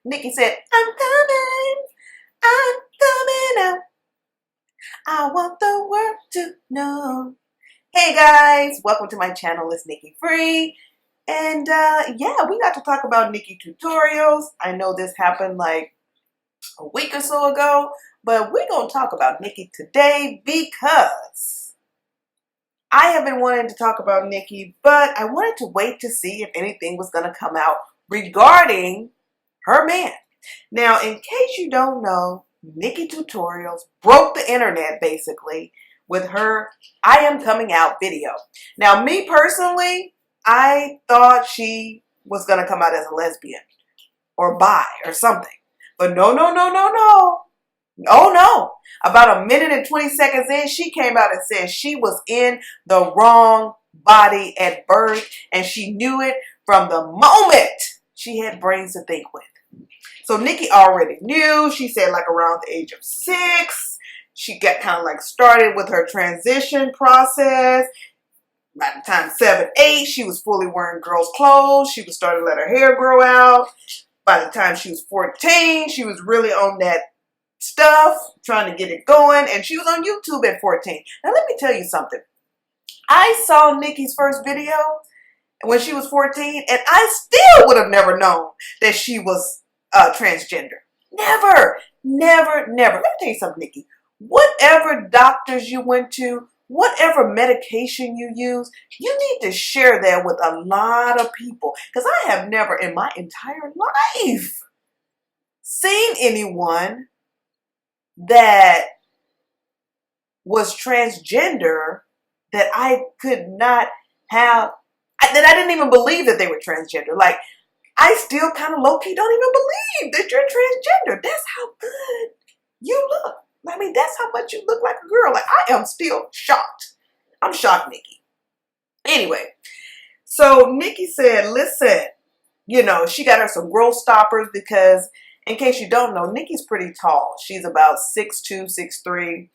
Nikki said, I'm coming out. I want the world to know. Hey guys, welcome to my channel. It's Nikki Free. And yeah, we got to talk about Nikki tutorials. I know this happened like a week or so ago, but we're going to talk about Nikki today because I have been wanting to talk about Nikki, but I wanted to wait to see if anything was going to come out regarding her man. Now, in case you don't know, Nikki Tutorials broke the internet basically with her I Am Coming Out video. Now, me personally, I thought she was going to come out as a lesbian or bi or something. But no. Oh no. About a minute and 20 seconds in, she came out and said she was in the wrong body at birth, and she knew it from the moment she had brains to think with. So Nikki already knew. She said like around the age of 6, she got kind of like started with her transition process. By the time 7, 8, she was fully wearing girls' clothes. She was starting to let her hair grow out. By the time she was 14, she was really on that stuff, trying to get it going. And she was on YouTube at 14. Now let me tell you something. I saw Nikki's first video when she was 14, and I still would have never known that she was transgender. Never. Let me tell you something, Nikki. Whatever doctors you went to, whatever medication you use, you need to share that with a lot of people. Because I have never in my entire life seen anyone that was transgender that I could not have, that I didn't even believe that they were transgender. Like, I still kind of low-key don't even believe that you're transgender. That's how good you look. I mean, that's how much you look like a girl. Like, I am still shocked. I'm shocked, Nikki. Anyway, so Nikki said, listen, you know, she got her some growth stoppers because, in case you don't know, Nikki's pretty tall. She's about 6'2", 6'3".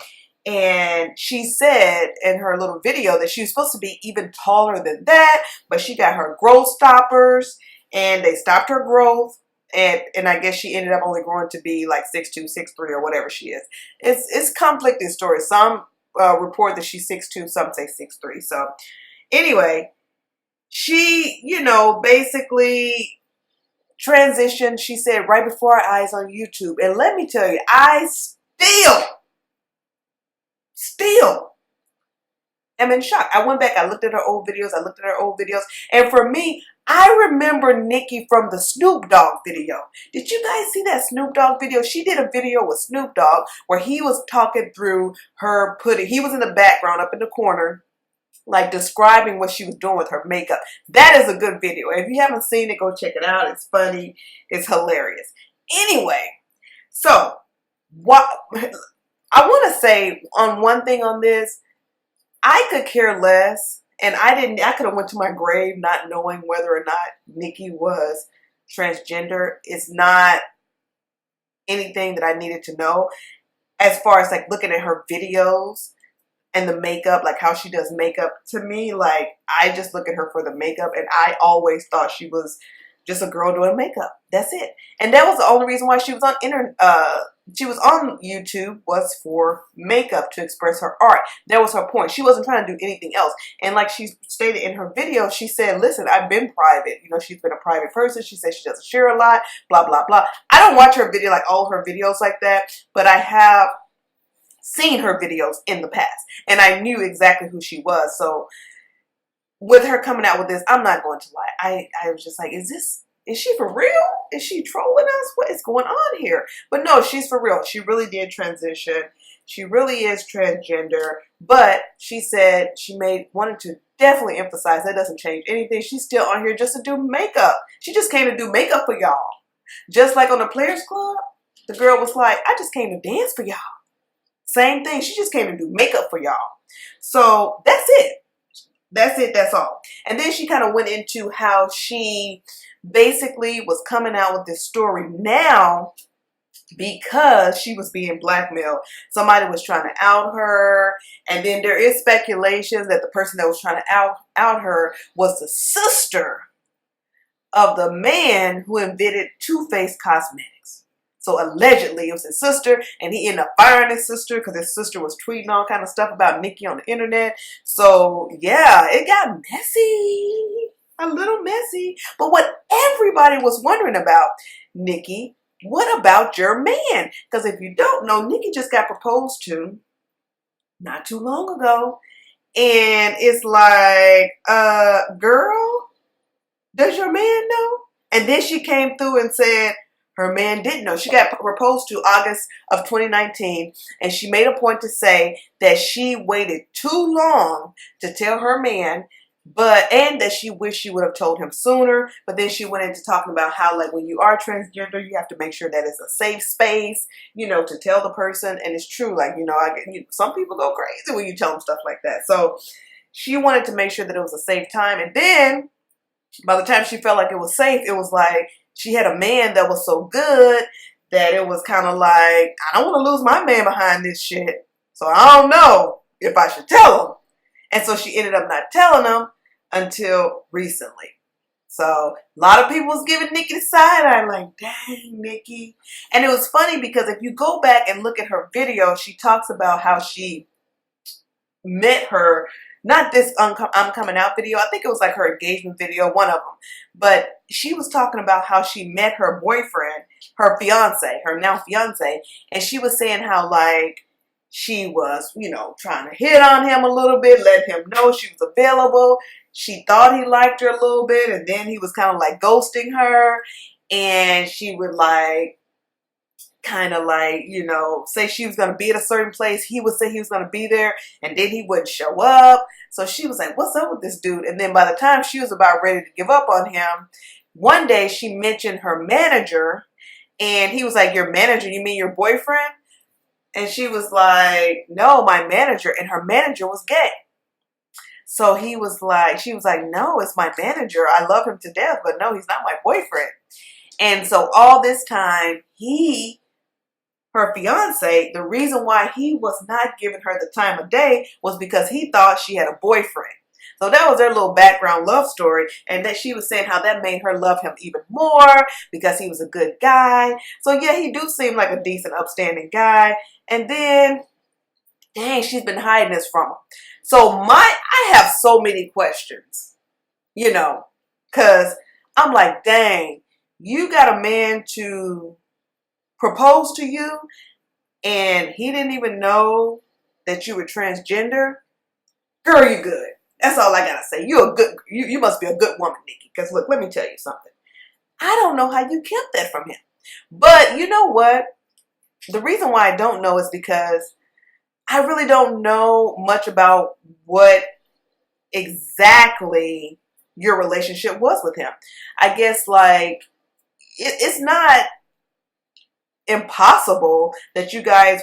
And she said in her little video that she was supposed to be even taller than that, but she got her growth stoppers and they stopped her growth. And I guess she ended up only growing to be like 6'2", 6'3", or whatever she is. It's conflicting stories. Some report that she's 6'2", some say 6'3". So anyway, she, you know, basically transitioned, she said, right before our eyes on YouTube. And let me tell you, I still am in shock. I went back, I looked at her old videos, and for me, I remember Nikki from the Snoop Dogg video. Did you guys see that Snoop Dogg video? She did a video with Snoop Dogg where he was talking through her he was in the background up in the corner, like describing what she was doing with her makeup. That is a good video. If you haven't seen it, go check it out. It's funny. It's hilarious. Anyway, so what I want to say on one thing on this, I could care less, and I could have went to my grave not knowing whether or not Nikki was transgender. It's not anything that I needed to know. As far as like looking at her videos and the makeup, like how she does makeup, to me, like, I just look at her for the makeup, and I always thought she was just a girl doing makeup. That's it. And that was the only reason why she was on YouTube, was for makeup, to express her art. That was her point. She wasn't trying to do anything else. And like she stated in her video, she said, listen, I've been private. You know, she's been a private person. She said she doesn't share a lot, blah, blah, blah. I don't watch her video, like all her videos like that, but I have seen her videos in the past, and I knew exactly who she was. So with her coming out with this, I'm not going to lie, I was just like, is she for real? Is she trolling us? What is going on here? But no, she's for real. She really did transition. She really is transgender. But she said she wanted to definitely emphasize that doesn't change anything. She's still on here just to do makeup. She just came to do makeup for y'all. Just like on the Players Club, the girl was like, I just came to dance for y'all. Same thing. She just came to do makeup for y'all. So that's it. That's all. And then she kind of went into how she basically was coming out with this story now because she was being blackmailed. Somebody was trying to out her, and then there is speculations that the person that was trying to out her was the sister of the man who invented Too Faced Cosmetics. So allegedly it was his sister, and he ended up firing his sister because his sister was tweeting all kind of stuff about Nikki on the internet. So yeah, it got messy, a little messy. But what everybody was wondering about, Nikki, what about your man? Because if you don't know, Nikki just got proposed to not too long ago. And it's like, girl, does your man know? And then she came through and said her man didn't know. She got proposed to August of 2019, and she made a point to say that she waited too long to tell her man, and that she wished she would have told him sooner. But then she went into talking about how, like, when you are transgender, you have to make sure that it's a safe space, you know, to tell the person. And it's true, like, some people go crazy when you tell them stuff like that. So she wanted to make sure that it was a safe time. And then by the time she felt like it was safe, it was like she had a man that was so good that it was kind of like, I don't want to lose my man behind this shit. So I don't know if I should tell him. And so she ended up not telling him until recently. So a lot of people was giving Nikki the side eye, like, dang, Nikki. And it was funny because if you go back and look at her video, she talks about how she met her, not this I'm coming out video, I think it was like her engagement video, one of them. But she was talking about how she met her boyfriend, her fiance, her now fiance. And she was saying how, like, she was, trying to hit on him a little bit, let him know she was available. She thought he liked her a little bit, and then he was kind of like ghosting her. And she would like, kind of like, say she was going to be at a certain place. He would say he was going to be there, and then he wouldn't show up. So she was like, what's up with this dude? And then by the time she was about ready to give up on him, one day she mentioned her manager, and he was like, your manager? You mean your boyfriend? And she was like, no, my manager. And her manager was gay. So she was like, no, it's my manager. I love him to death, but no, he's not my boyfriend. And so all this time, her fiance, the reason why he was not giving her the time of day was because he thought she had a boyfriend. So that was their little background love story. And that she was saying how that made her love him even more because he was a good guy. So yeah, he do seem like a decent, upstanding guy. And then, dang, she's been hiding this from him. So I have so many questions, because I'm like, dang, you got a man to propose to you and he didn't even know that you were transgender? Girl, you good. That's all I gotta say. You must be a good woman, Nikki. Because look, let me tell you something. I don't know how you kept that from him. But you know what? The reason why I don't know is because I really don't know much about what exactly your relationship was with him. I guess, like, it's not impossible that you guys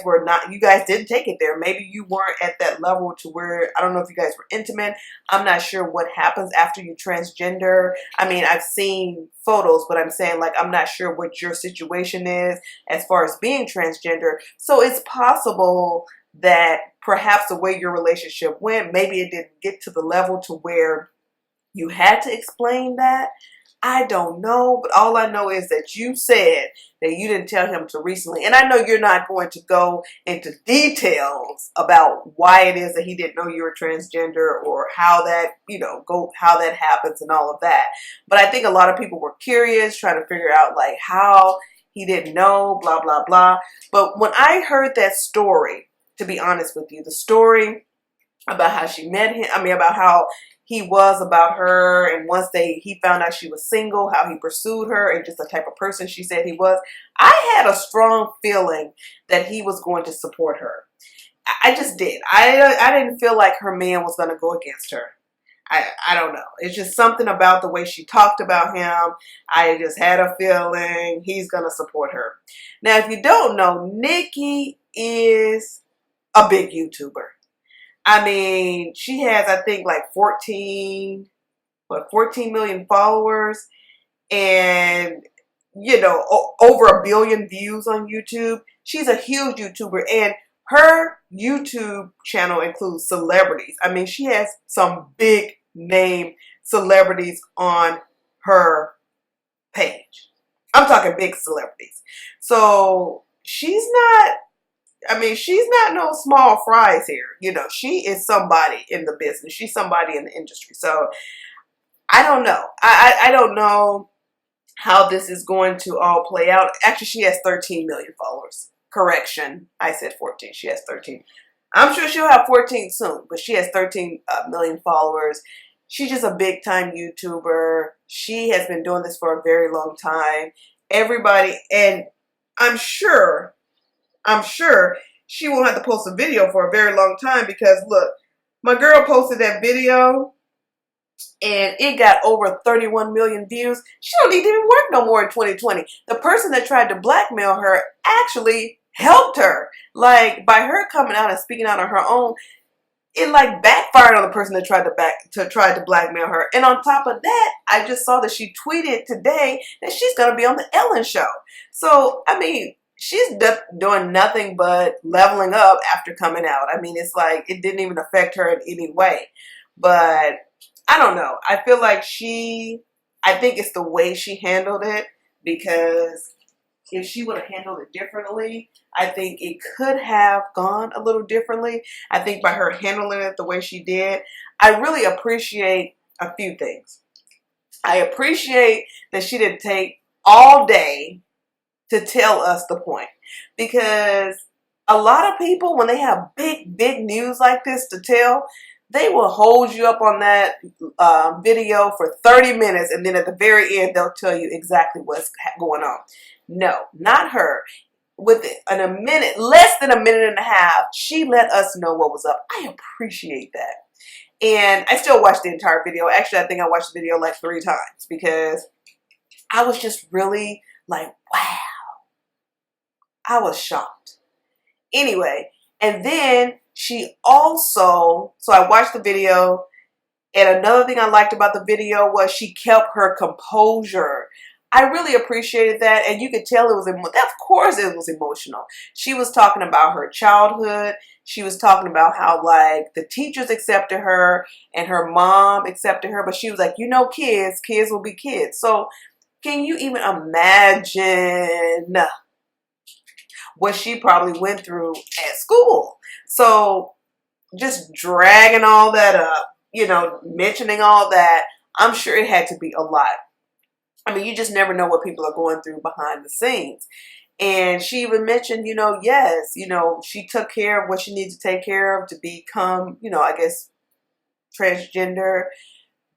didn't take it there. Maybe you weren't at that level to where, I don't know if you guys were intimate. I'm not sure what happens after you transgender. I mean, I've seen photos, but I'm saying, like, I'm not sure what your situation is as far as being transgender. So it's possible that perhaps the way your relationship went, maybe it didn't get to the level to where you had to explain that. I don't know, but all I know is that you said that you didn't tell him till recently. And I know you're not going to go into details about why it is that he didn't know you were transgender or how that, how that happens and all of that. But I think a lot of people were curious, trying to figure out, like, how he didn't know, blah, blah, blah. But when I heard that story, to be honest with you, the story about how she met him, about how he was about her, and once he found out she was single, how he pursued her, and just the type of person she said he was, I had a strong feeling that he was going to support her. I just did. I didn't feel like her man was going to go against her. I don't know. It's just something about the way she talked about him. I just had a feeling he's going to support her. Now, if you don't know, Nikki is a big YouTuber. I mean, she has, I think, like 14 million followers and, over 1 billion views on YouTube. She's a huge YouTuber, and her YouTube channel includes celebrities. I mean, she has some big name celebrities on her page. I'm talking big celebrities. So she's not, I mean, she's not no small fries here. You know, she is somebody in the business. She's somebody in the industry. So I don't know. I don't know how this is going to all play out. Actually, she has 13 million followers. Correction. I said 14. She has 13. I'm sure she'll have 14 soon, but she has 13 million followers. She's just a big time YouTuber. She has been doing this for a very long time. Everybody, and I'm sure she won't have to post a video for a very long time because look, my girl posted that video and it got over 31 million views. She don't need to even work no more in 2020. The person that tried to blackmail her actually helped her. Like, by her coming out and speaking out on her own, it like backfired on the person that tried to blackmail her. And on top of that, I just saw that she tweeted today that she's going to be on the Ellen show. So, I mean, she's doing nothing but leveling up after coming out. I mean, it's like it didn't even affect her in any way. But I don't know. I feel like I think it's the way she handled it, because if she would have handled it differently, I think it could have gone a little differently. I think by her handling it the way she did, I really appreciate a few things. I appreciate that she didn't take all day to tell us the point, because a lot of people, when they have big news like this to tell, they will hold you up on that video for 30 minutes, and then at the very end, they'll tell you exactly what's going on. No, not her. Within a minute, less than a minute and a half, she let us know what was up. I appreciate that. And I still watched the entire video. Actually, I think I watched the video like 3 times because I was just really like, wow. I was shocked. Anyway, and then she also, so I watched the video, and another thing I liked about the video was she kept her composure. I really appreciated that, and you could tell it was, of course it was emotional. She was talking about her childhood. She was talking about how, like, the teachers accepted her and her mom accepted her, but she was like, you know, kids will be kids. So can you even imagine what she probably went through at school? So just dragging all that up, you know, mentioning all that, I'm sure it had to be a lot. I mean, you just never know what people are going through behind the scenes. And she even mentioned, you know, yes, you know, she took care of what she needed to take care of to become, you know, I guess, transgender.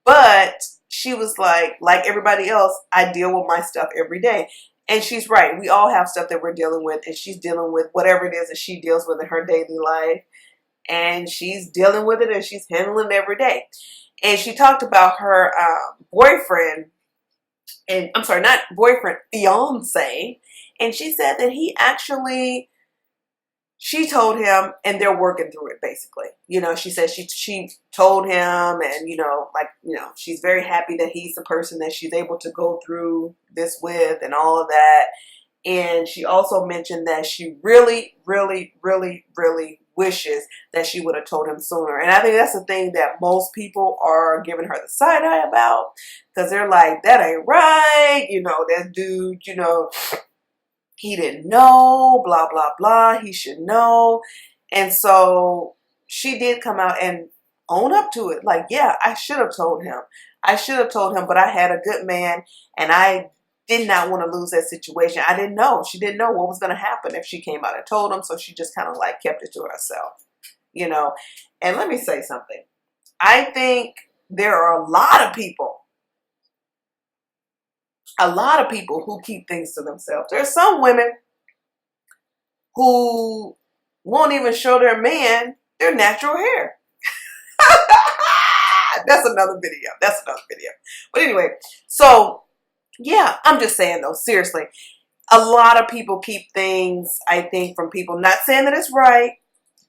But she was like everybody else, I deal with my stuff every day. And she's right. We all have stuff that we're dealing with, and she's dealing with whatever it is that she deals with in her daily life. And she's dealing with it, and she's handling it every day. And she talked about her boyfriend, and I'm sorry, not boyfriend, fiance. And she said that he actually, she told him, and they're working through it basically. You know, she said she told him, and, you know, like, you know, she's very happy that he's the person that she's able to go through this with and all of that. And she also mentioned that she really wishes that she would have told him sooner. And I think that's the thing that most people are giving her the side eye about, because they're like, that ain't right. You know, that dude, you know, he didn't know, blah, blah, blah. He should know. And so she did come out and own up to it. Like, yeah, I should have told him. I should have told him, but I had a good man, and I did not want to lose that situation. I didn't know. She didn't know what was going to happen if she came out and told him. So she just kind of like kept it to herself, you know. And let me say something. I think there are a lot of people who keep things to themselves. There are some women who won't even show their man their natural hair. That's another video. But anyway, so yeah, I'm just saying though, seriously, a lot of people keep things, I think, from people. Not saying that it's right,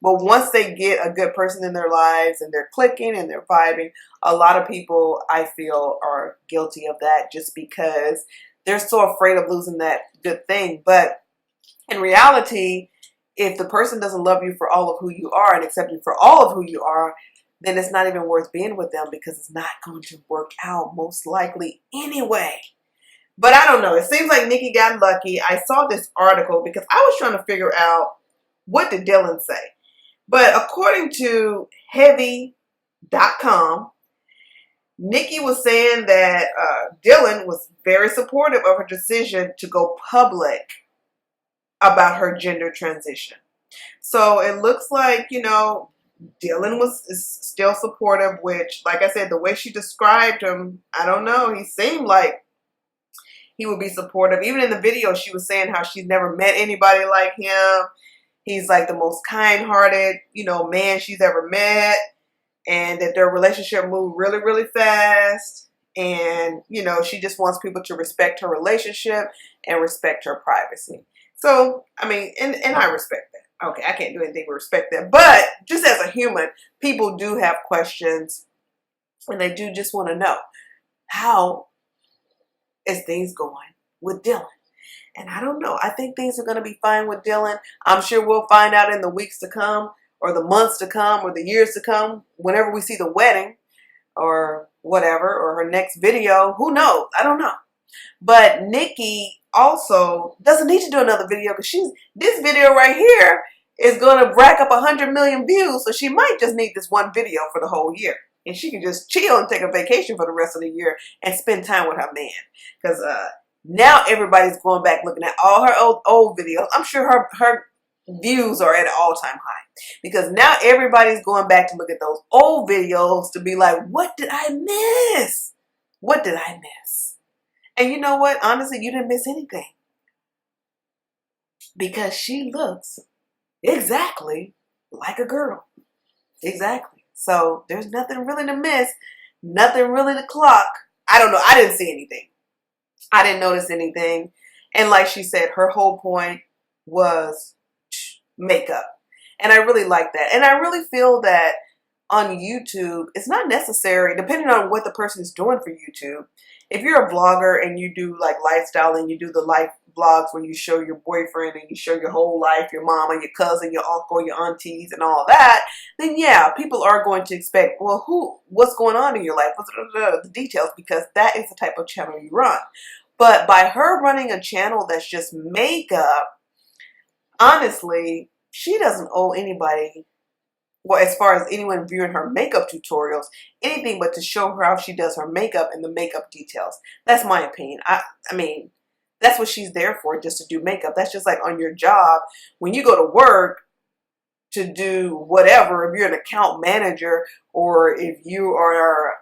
but once they get a good person in their lives and they're clicking and they're vibing, a lot of people, I feel, are guilty of that just because they're so afraid of losing that good thing. But in reality, if the person doesn't love you for all of who you are and accept you for all of who you are, then it's not even worth being with them, because it's not going to work out most likely anyway. But I don't know. It seems like Nikki got lucky. I saw this article because I was trying to figure out what did Dylan say. But according to Heavy.com, Nikki was saying that Dylan was very supportive of her decision to go public about her gender transition. So it looks like, you know, Dylan is still supportive, which, like I said, the way she described him, I don't know. He seemed like he would be supportive. Even in the video, she was saying how she's never met anybody like him. He's like the most kind-hearted, you know, man she's ever met. And that their relationship moved really, really fast. And, you know, she just wants people to respect her relationship and respect her privacy. So, I mean, and I respect that. Okay, I can't do anything but respect that. But just as a human, people do have questions. And they do just want to know, how is things going with Dylan? And I don't know. I think things are going to be fine with Dylan. I'm sure we'll find out in the weeks to come, or the months to come, or the years to come, whenever we see the wedding or whatever, or her next video. Who knows? I don't know. But Nikki also doesn't need to do another video because this video right here is going to rack up 100 million views. So she might just need this one video for the whole year. And she can just chill and take a vacation for the rest of the year and spend time with her man. Because now everybody's going back looking at all her old videos. I'm sure her views are at an all-time high. Because now everybody's going back to look at those old videos to be like, what did I miss? What did I miss? And you know what? Honestly, you didn't miss anything. Because she looks exactly like a girl. Exactly. So there's nothing really to miss. Nothing really to clock. I don't know. I didn't see anything. I didn't notice anything. And like she said, her whole point was makeup. And I really like that. And I really feel that on YouTube, it's not necessary, depending on what the person is doing for YouTube. If you're a vlogger and you do like lifestyle and you do the life vlogs where you show your boyfriend and you show your whole life, your mama, your cousin, your uncle, your aunties and all that, then yeah, people are going to expect, well, what's going on in your life? The details, because that is the type of channel you run. But by her running a channel that's just makeup, honestly, she doesn't owe anybody, well, as far as anyone viewing her makeup tutorials, anything but to show her how she does her makeup and the makeup details. That's my opinion. I mean, that's what she's there for, just to do makeup. That's just like on your job. When you go to work to do whatever, if you're an account manager or if you are,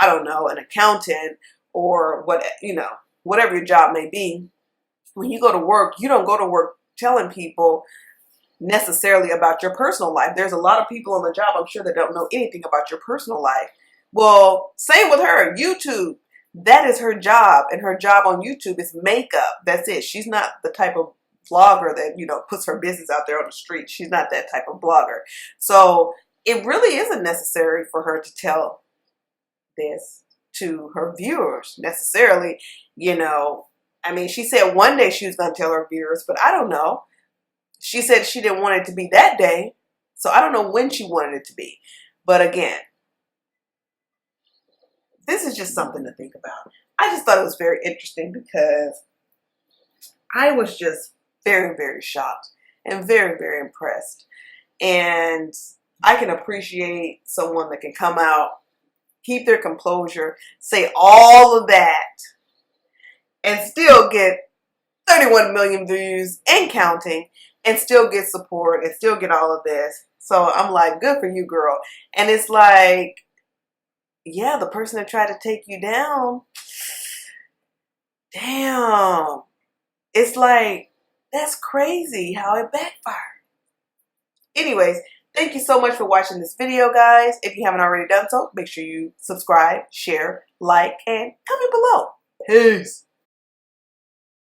I don't know, an accountant or what, you know, whatever your job may be, when you go to work, you don't go to work telling people necessarily about your personal life. There's a lot of people on the job, I'm sure, that don't know anything about your personal life. Well, same with her. YouTube, that is her job, and her job on YouTube is makeup. That's it. She's not the type of blogger that, you know, puts her business out there on the street. She's not that type of blogger. So it really isn't necessary for her to tell this to her viewers necessarily. You know, I mean, she said one day she was going to tell her viewers, but I don't know. She said she didn't want it to be that day, so I don't know when she wanted it to be. But again, this is just something to think about. I just thought it was very interesting because I was just very, very shocked and very, very impressed. And I can appreciate someone that can come out, keep their composure, say all of that, and still get 31 million views and counting, and still get support and still get all of this. So I'm like, good for you, girl. And it's like, yeah, the person that tried to take you down, damn. It's like, that's crazy how it backfired. Anyways, thank you so much for watching this video, guys. If you haven't already done so, make sure you subscribe, share, like, and comment below. Peace.